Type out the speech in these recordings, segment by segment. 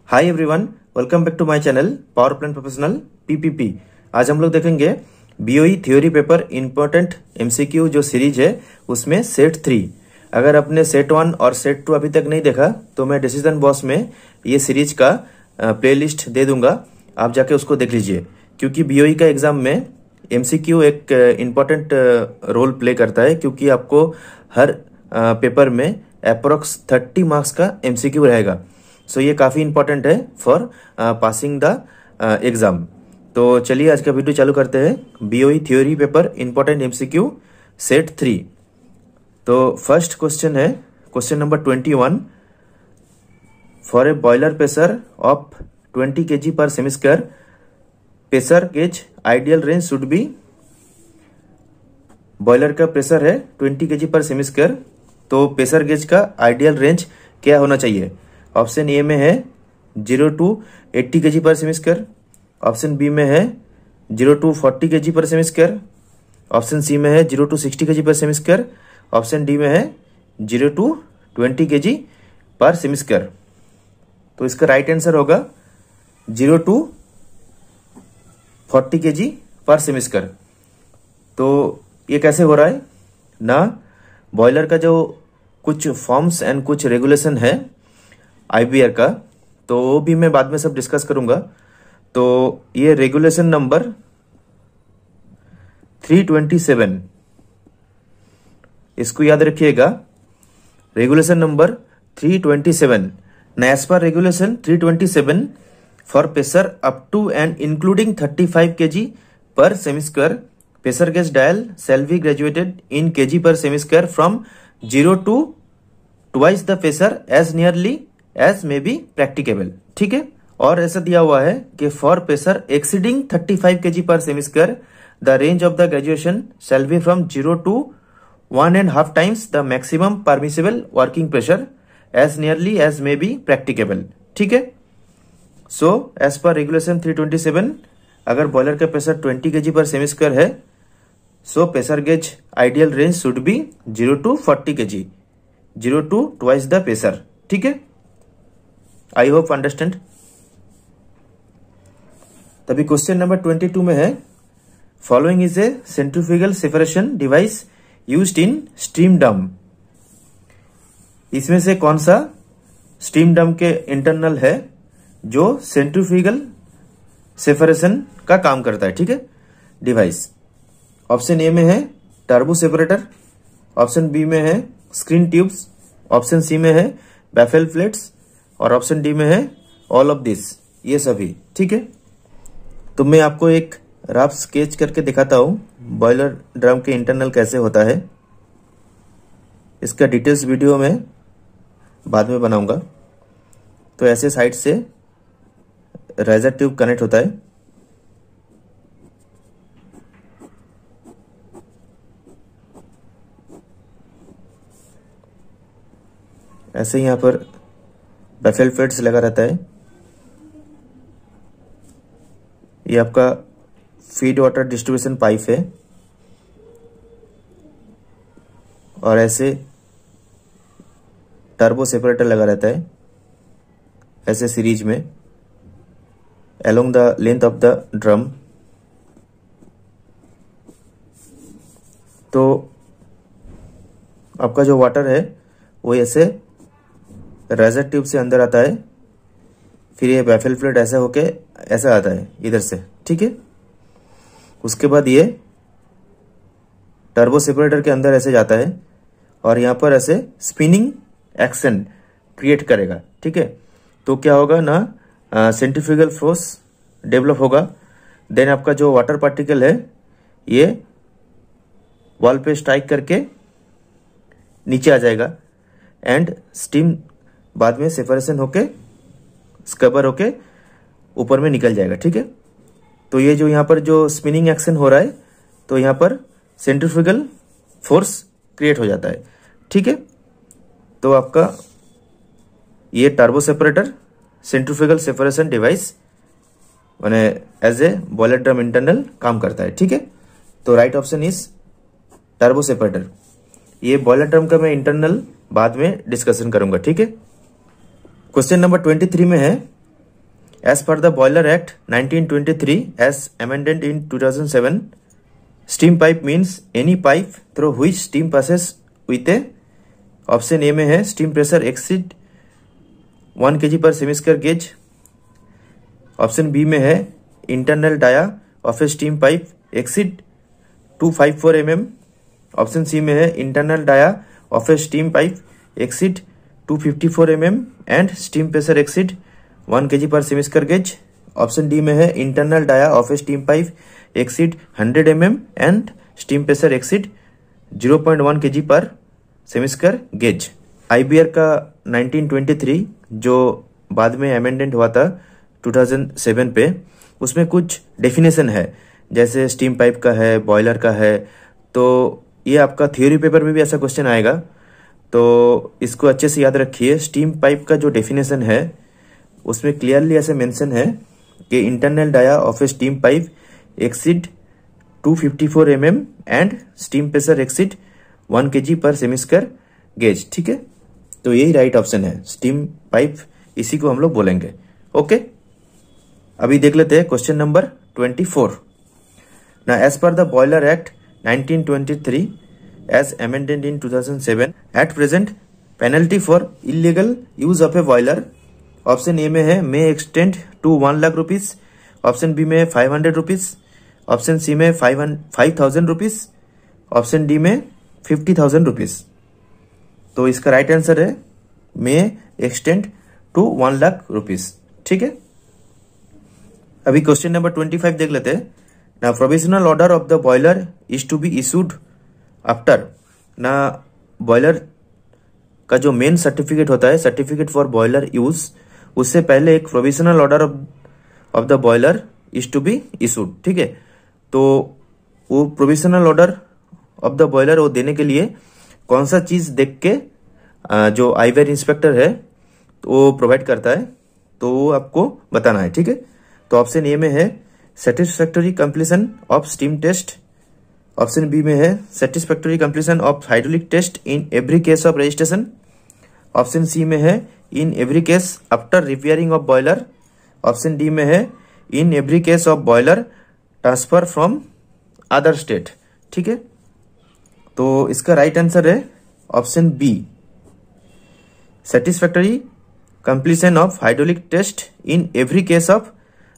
Hi everyone, welcome back to my channel power plant professional PPP. आज हम लोग देखेंगे BOE theory paper important MCQ जो series है उसमें सेट 3। अगर आपने सेट 1 और सेट 2 अभी तक नहीं देखा तो मैं डिसीजन बॉक्स में ये सीरीज का प्लेलिस्ट दे दूंगा, आप जाके उसको देख लीजिए। क्योंकि बीओई का एग्जाम में एमसीक्यू एक इम्पोर्टेंट रोल प्ले करता है, क्योंकि आपको हर पेपर में अप्रोक्स 30 मार्क्स का एमसीक्यू रहेगा। सो ये काफ़ी इंपॉर्टेंट है फॉर पासिंग द एग्जाम। तो चलिए आज का वीडियो चालू करते हैं। BOE theory paper important MCQ set 3। तो फर्स्ट क्वेश्चन है question number 21। For a boiler pressure of 20 kg per semi square, pressure gauge ideal range should be. Boiler का प्रेशर है 20 kg पर सेमी स्क्वायर, तो pressure gauge का ideal range क्या होना चाहिए? Option A में है 0 to 80 kg per semi square, option B में है 0 to 40 kg per semi square, option C में है 0 to 60 kg per semi square, option D में है 0 to 20 kg per semi square. तो इसका राइट आंसर होगा 0 to 40 kg per semi square. तो ये कैसे हो रहा है ना, बॉयलर का जो कुछ फॉर्म्स एंड कुछ रेगुलेशन है आईबीआर का, तो वो भी मैं बाद में सब डिस्कस करूंगा। तो ये रेगुलेशन नंबर 327, इसको याद रखिएगा। Regulation number 327, as per regulation 327 for pressure up to and including 35 kg per semi square, pressure gauge dial shall be graduated in kg per semi square from 0 to twice the pressure as nearly as may be practicable. ठीक है, और ऐसा दिया हुआ है कि for pressure exceeding 35 kg per semi square the range of the graduation shall be from 0 to 1.5 times the maximum permissible working pressure as nearly as may be practicable. ठीक है, सो एज पर रेगुलेशन 327 अगर boiler का pressure 20 kg per semi square है, so pressure gauge ideal range should be 0 to 40 kg, 0 to twice the pressure. ठीक है, I hope understand. तभी question number 22 में है following is a centrifugal separation device used in steam डम। इसमें से कौन सा स्टीम डम के इंटरनल है जो सेंट्रीफ्यूगल सेपरेशन का काम करता है? ठीक है, डिवाइस। ऑप्शन ए में है टर्बो सेपरेटर, ऑप्शन बी में है स्क्रीन ट्यूब्स, ऑप्शन सी में है बैफल प्लेट्स, और ऑप्शन डी में है ऑल ऑफ दिस, ये सभी। ठीक है, तो मैं आपको एक रफ स्केच करके दिखाता हूं बॉयलर ड्रम के इंटरनल कैसे होता है। इसका डिटेल्स वीडियो में बाद में बनाऊंगा। तो ऐसे साइड से रेजर ट्यूब कनेक्ट होता है, ऐसे यहां पर बैफल प्लेट्स लगा रहता है। ये आपका फीड वाटर डिस्ट्रीब्यूशन पाइप है, और ऐसे टर्बो सेपरेटर लगा रहता है ऐसे सीरीज में along the length of the drum. तो आपका जो वाटर है वो ऐसे रेजर ट्यूब से अंदर आता है, फिर ये बैफल प्लेट ऐसा होके ऐसा आता है इधर से। ठीक है, उसके बाद ये टर्बो सेपरेटर के अंदर ऐसे जाता है और यहाँ पर ऐसे स्पिनिंग एक्शन क्रिएट करेगा। ठीक है, तो क्या होगा ना, सेंट्रीफ्यूगल फोर्स डेवलप होगा। देन आपका जो वाटर पार्टिकल है ये वॉल पे स्ट्राइक करके नीचे आ जाएगा, एंड स्टीम बाद में सेपरेशन होके स्कबर होके ऊपर में निकल जाएगा। ठीक है, तो ये जो यहाँ पर जो स्पिनिंग एक्शन हो रहा है, तो यहाँ पर सेंट्रीफ्यूगल फोर्स क्रिएट हो जाता है। ठीक है, तो आपका ये turbo separator centrifugal separation device माने as a boiler drum internal काम करता है। ठीक है, तो right option is turbo separator. ये बॉयलर ड्रम का मैं इंटरनल बाद में डिस्कशन करूंगा। ठीक है, क्वेश्चन नंबर 23 में है As per the Boiler Act 1923 as amended in 2007, steam pipe means any pipe through which steam passes with a, option A में है steam pressure exceed 1 kg per semi square gauge, option B में है internal dia of a steam pipe exceed 254 mm, option C में है internal dia of a steam pipe exceed 254 mm and steam pressure exceed 1 kg per semi square gauge, option D में है internal dia of a steam pipe exceed 100 mm and steam pressure exceed 0.1 kg per semi square gauge. IBR का 1923 जो बाद में amendment हुआ था 2007 पे, उसमें कुछ डेफिनेशन है, जैसे स्टीम पाइप का है, बॉयलर का है। तो ये आपका थ्योरी पेपर में भी ऐसा क्वेश्चन आएगा, तो इसको अच्छे से याद रखिए। स्टीम पाइप का जो डेफिनेशन है उसमें क्लियरली ऐसे मेंशन है कि internal dia of a steam pipe exceed 254 mm and steam pressure exceed 1 kg per semi square gauge. ठीक है, तो यही राइट ऑप्शन है, स्टीम पाइप, इसी को हम लोग बोलेंगे। ओके, अभी देख लेते हैं क्वेश्चन नंबर 24। ना as per the boiler act 1923 as amended in 2007, at present penalty for illegal use of a boiler, option A में है may extend to 1 lakh rupees, option B में 500 रुपीज, ऑप्शन सी में 5,000 rupees, option D में 50,000 rupees. तो इसका right answer है may extend to 1 lakh rupees. ठीक है, अभी क्वेश्चन नंबर 25 देख लेते हैं। ना provisional order of the boiler is to be issued after, ना बॉयलर का जो मेन सर्टिफिकेट होता है, सर्टिफिकेट फॉर बॉयलर यूज, उससे पहले एक provisional order of the boiler is to be issued. ठीक है, तो वो provisional order of the boiler वो देने के लिए कौन सा चीज देख के जो आईबीआर इंस्पेक्टर है तो वो प्रोवाइड करता है, तो वो आपको बताना है। ठीक है, तो ऑप्शन ए में है satisfactory completion of steam test, option B में है satisfactory completion of hydraulic test in every case of registration, option C में है in every case after repairing of boiler, option D में है in every case of boiler transfer from other state. ठीक है, तो इसका राइट आंसर है option B, satisfactory completion of hydraulic test in every case of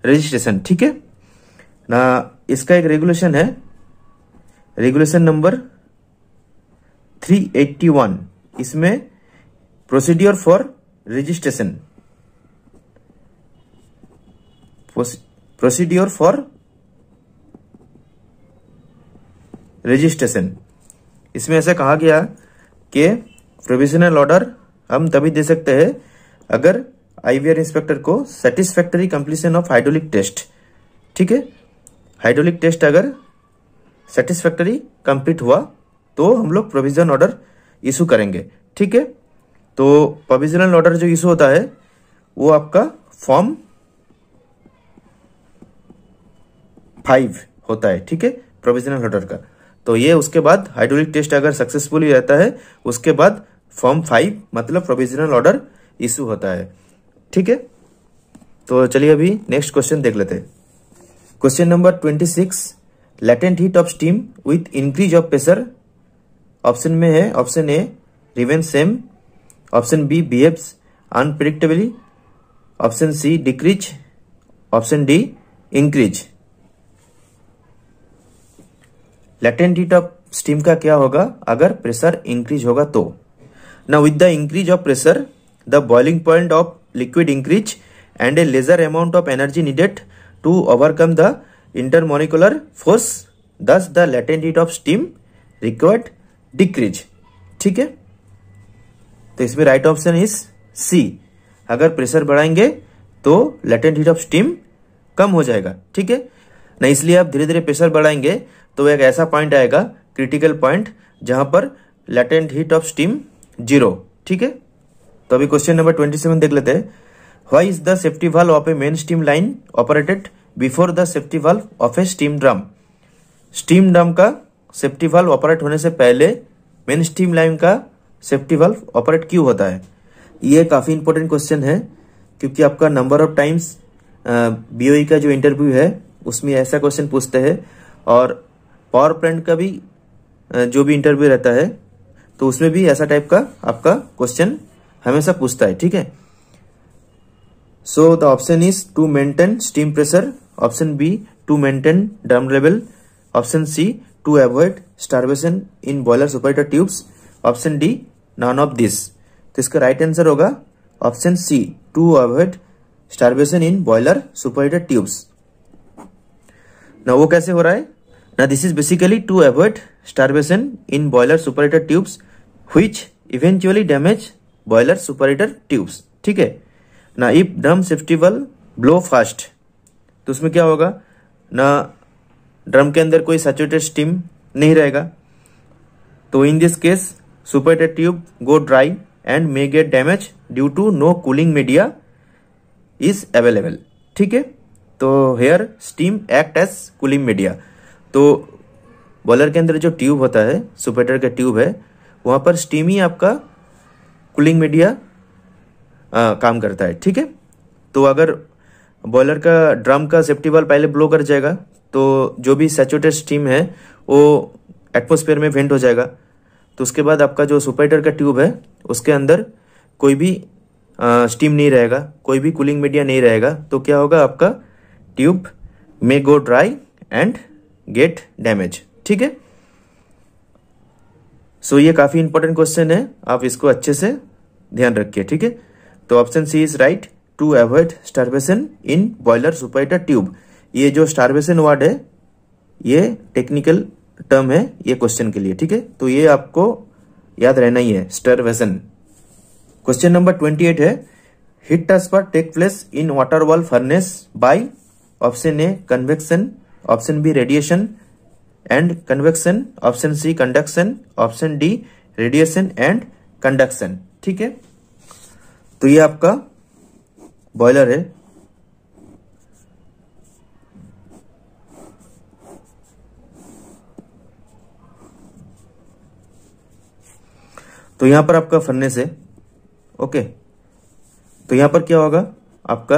registration. ठीक है ना, इसका एक रेगुलेशन है, रेगुलेशन नंबर 381, इसमें procedure for registration, procedure for registration, इसमें ऐसा कहा गया कि प्रोविजनल ऑर्डर हम तभी दे सकते हैं अगर आईबीआर इंस्पेक्टर को satisfactory completion of hydraulic test, ठीक है, हाइड्रोलिक टेस्ट अगर सेटिस्फैक्टरी कंप्लीट हुआ तो हम लोग प्रोविजन ऑर्डर इशू करेंगे। ठीक है, तो प्रोविजनल ऑर्डर जो इशू होता है वो आपका फॉर्म 5 होता है। ठीक है, प्रोविजनल ऑर्डर का, तो ये उसके बाद हाइड्रोलिक टेस्ट अगर सक्सेसफुली रहता है उसके बाद फॉर्म 5 मतलब प्रोविजनल ऑर्डर इशू होता है। ठीक है, तो चलिए अभी नेक्स्ट क्वेश्चन देख लेते हैं। Question number 26, latent heat of steam with increase of pressure, option में है option A remain same, option B behaves unpredictably, option C decrease, option D increase. Latent heat of steam का क्या होगा अगर pressure increase होगा तो? Now with the increase of pressure the boiling point of liquid increase and a lesser amount of energy needed to overcome the intermolecular force, thus the latent heat of steam required decrease। ठीक है, तो इसमें right option is सी, अगर pressure बढ़ाएंगे तो latent heat of steam कम हो जाएगा। ठीक है ना, इसलिए आप धीरे धीरे प्रेशर बढ़ाएंगे तो एक ऐसा पॉइंट आएगा, क्रिटिकल पॉइंट, जहां पर लेटेंट हीट ऑफ स्टीम 0। ठीक है, तो अभी क्वेश्चन नंबर 27 देख लेते हैं। Why is the safety valve of A main steam line operated before the safety valve of a steam drum? Steam drum का सेफ्टी वाल्व ऑपरेट होने से पहले मेन स्टीम लाइन का सेफ्टी वाल्व ऑपरेट क्यों होता है? ये काफी इंपॉर्टेंट क्वेश्चन है क्योंकि आपका नंबर ऑफ टाइम्स बीओई का जो इंटरव्यू है उसमें ऐसा क्वेश्चन पूछते हैं, और पावर प्लांट का भी जो भी इंटरव्यू रहता है तो उसमें भी ऐसा टाइप का आपका क्वेश्चन हमेशा पूछता है, ठीक है। So the option is to maintain steam pressure, option B to maintain drum level, option C to avoid starvation in boiler superheater tubes, option D none of this. तो इसका राइट आंसर होगा option C, to avoid starvation in boiler superheater tubes. ना वो कैसे हो रहा है ना, this is basically to avoid starvation in boiler superheater tubes which eventually damage boiler superheater tubes, ठीक है ना। If drum safety valve blow fast, तो उसमें क्या होगा ना, ड्रम के अंदर कोई सैचुरेटेड स्टीम नहीं रहेगा, तो in this case superheater tube go dry and may get damage due to no cooling media is available, ठीक है। तो here steam act as cooling media. तो बॉयलर के अंदर जो ट्यूब होता है, सुपरहीटर का ट्यूब है, वहां पर स्टीम ही आपका कूलिंग मीडिया काम करता है, ठीक है। तो अगर बॉयलर का ड्रम का सेफ्टी वाल्व पहले ब्लो कर जाएगा तो जो भी सैचुरेटेड स्टीम है वो एटमॉस्फेयर में वेंट हो जाएगा, तो उसके बाद आपका जो सुपरहीटर का ट्यूब है उसके अंदर कोई भी स्टीम नहीं रहेगा, कोई भी कूलिंग मीडिया नहीं रहेगा, तो क्या होगा, आपका tube may go dry and gate damage, ठीक है। सो ये काफी इंपॉर्टेंट क्वेश्चन है, आप इसको अच्छे से ध्यान रखिए, ठीक है। तो option C is right, to avoid starvation in boiler superheater tube. ये जो स्टार्वेशन वर्ड है ये टेक्निकल टर्म है ये क्वेश्चन के लिए, ठीक है। तो ये आपको याद रहना ही है, स्टार्वेशन। क्वेश्चन नंबर 28 है, heat transfer take place in water wall furnace by option A convection, option B radiation and convection, option C conduction, option D radiation and conduction, ठीक है। तो ये आपका बॉयलर है, तो यहां पर आपका फर्नेस है, ओके। तो यहां पर क्या होगा, आपका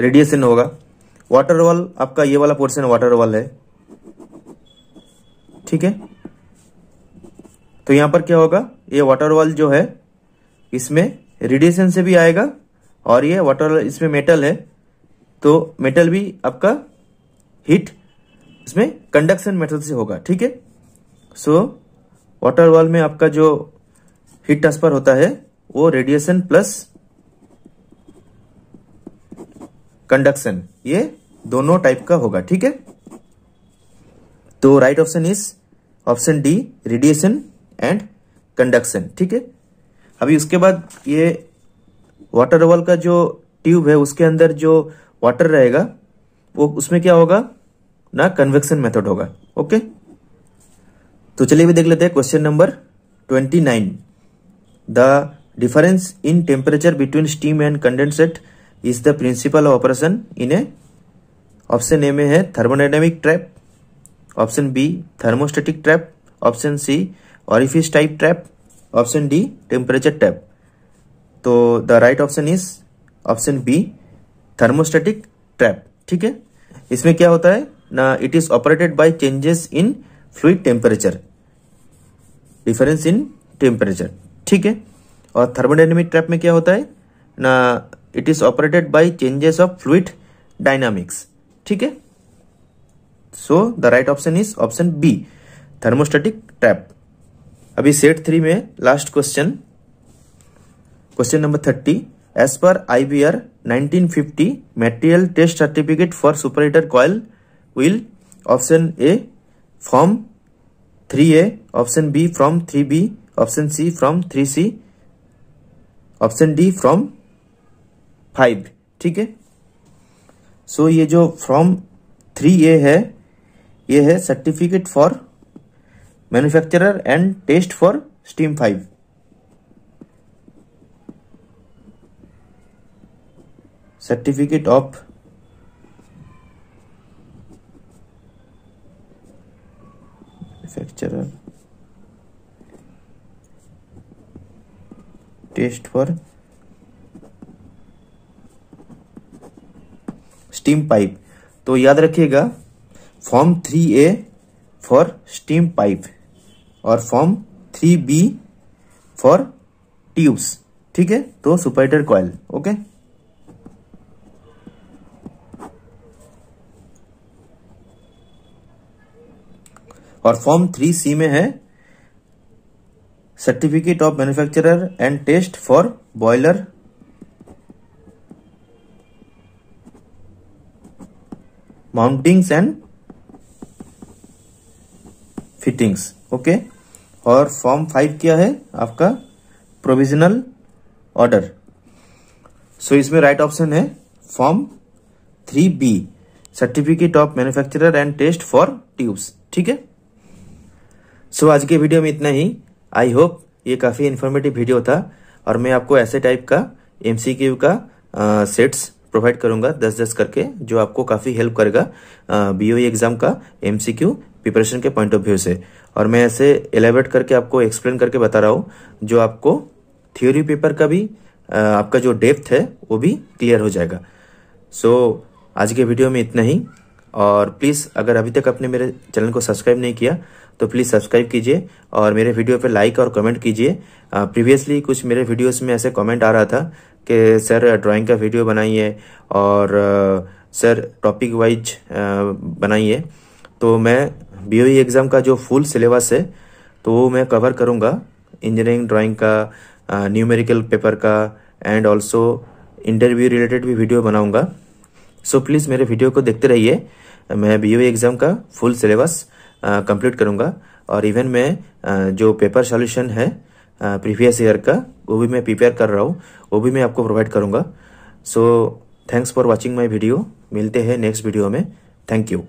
रेडिएशन होगा। वाटर वॉल आपका ये वाला पोर्शन वाटर वॉल है, ठीक है। तो यहां पर क्या होगा, ये वाटर वॉल जो है इसमें रेडिएशन से भी आएगा, और ये वाटर इसमें मेटल है तो मेटल भी आपका हीट इसमें कंडक्शन मेथड से होगा, ठीक है। सो वाटर वॉल में आपका जो हीट ट्रांसफर होता है वो रेडिएशन प्लस कंडक्शन, ये दोनों टाइप का होगा, ठीक है। तो right option is option D, radiation and conduction, ठीक है। अभी उसके बाद ये वाटर वॉल का जो ट्यूब है उसके अंदर जो वाटर रहेगा वो उसमें क्या होगा ना, कन्वेक्शन मेथड होगा, ओके। तो चलिए भी देख लेते हैं question number 29। The difference in temperature between steam and condensate is the principle of operation in a, option A में है thermodynamic trap, option B thermostatic trap, option C orifice type trap, option D temperature trap. तो the right option is option B, thermostatic trap, ठीक है। इसमें क्या होता है ना, it is operated by changes in fluid temperature, difference in temperature, ठीक है। और थर्मोडायनेमिक ट्रैप में क्या होता है ना, it is operated by changes of fluid dynamics, ठीक है। So the right option is option B, thermostatic trap. अभी सेट 3 में last question, question number 30। As per IBR 1950 material test certificate for superheater coil will option A from 3A, option B from 3B, option C from 3C, option D from 5, ठीक है। सो ये जो from 3A है ये है certificate for manufacturer and test for steam 5। Certificate of manufacturer test for steam pipe, तो याद रखिएगा form 3A for steam pipe और फॉर्म 3B फॉर ट्यूब्स, ठीक है। तो सुपर कॉइल, ओके। और फॉर्म 3C में है certificate of manufacturer and test for boiler mountings and fittings, okay. और फॉर्म 5 क्या है आपका, प्रोविजनल ऑर्डर। सो इसमें राइट ऑप्शन है form 3B, certificate of manufacturer and test for tubes, ठीक है। सो आज के वीडियो में इतना ही। आई होप ये काफी इंफॉर्मेटिव वीडियो था और मैं आपको ऐसे टाइप का MCQ का सेट्स प्रोवाइड करूंगा 10-10 करके, जो आपको काफी हेल्प करेगा BOE एग्जाम का MCQ प्रिपरेशन के पॉइंट ऑफ व्यू से। और मैं ऐसे एलेबरेट करके आपको एक्सप्लेन करके बता रहा हूँ, जो आपको थ्योरी पेपर का भी आपका जो डेप्थ है वो भी क्लियर हो जाएगा। सो आज के वीडियो में इतना ही। और प्लीज अगर अभी तक आपने मेरे चैनल को सब्सक्राइब नहीं किया तो प्लीज सब्सक्राइब कीजिए और मेरे वीडियो पे लाइक और कमेंट कीजिए। प्रीवियसली कुछ मेरे वीडियोस में ऐसे कमेंट आ रहा था कि सर ड्राइंग का वीडियो बनाइए और सर टॉपिक वाइज बनाइए। तो मैं BOE एग्जाम का जो फुल सिलेबस है तो वो मैं कवर करूंगा, इंजीनियरिंग ड्राइंग का, न्यूमेरिकल पेपर का एंड ऑल्सो इंटरव्यू रिलेटेड भी वीडियो बनाऊंगा। सो प्लीज मेरे वीडियो को देखते रहिए। मैं BOE एग्जाम का फुल सिलेबस कंप्लीट करूंगा और इवन मैं जो पेपर सॉल्यूशन है प्रीवियस ईयर का वो भी मैं प्रिपेयर कर रहा हूँ, वो भी मैं आपको प्रोवाइड करूंगा। So thanks for watching my video. मिलते हैं नेक्स्ट वीडियो में। Thank you.